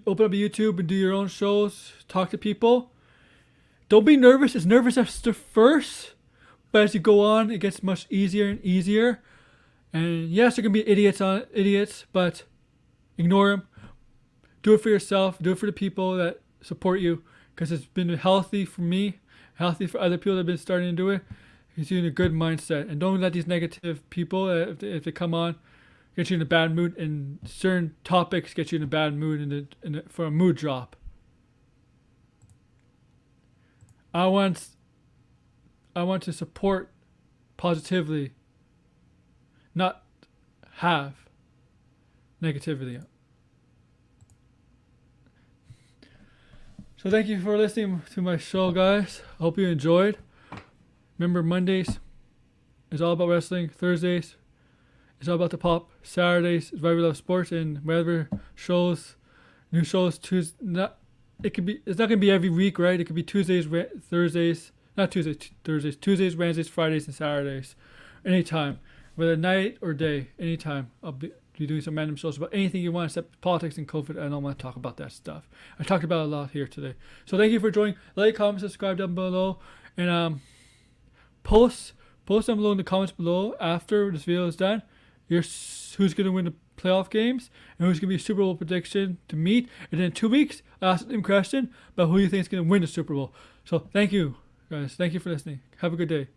open up a YouTube and do your own shows, talk to people. Don't be nervous. It's nervous at first, but as you go on, it gets much easier and easier. And yes, there can be idiots, but ignore them. Do it for yourself. Do it for the people that support you. Because it's been healthy for me, healthy for other people that have been starting to do it. It's you in a good mindset. And don't let these negative people, if they come on, get you in a bad mood. And certain topics get you in a bad mood for a mood drop. I want to support positively, not have negativity. So thank you for listening to my show, guys. I hope you enjoyed. Remember, Mondays is all about wrestling. Thursdays is all about the pop. Saturdays is why we love sports, and whatever shows, new shows. It's not gonna be every week, right? It could be Tuesdays, Thursdays, not Tuesdays, Thursdays, Tuesdays, Wednesdays, Fridays, and Saturdays, anytime, whether night or day, anytime. I'll be doing some random shows about anything you want except politics and COVID. I don't want to talk about that stuff. I talked about it a lot here today. So thank you for joining. Like, comment, subscribe down below, and post down below in the comments below after this video is done. Who's gonna win the playoff games and who's gonna be a Super Bowl prediction to meet. And then in 2 weeks, I'll ask the same question about who you think is gonna win the Super Bowl. So thank you, guys. Thank you for listening. Have a good day.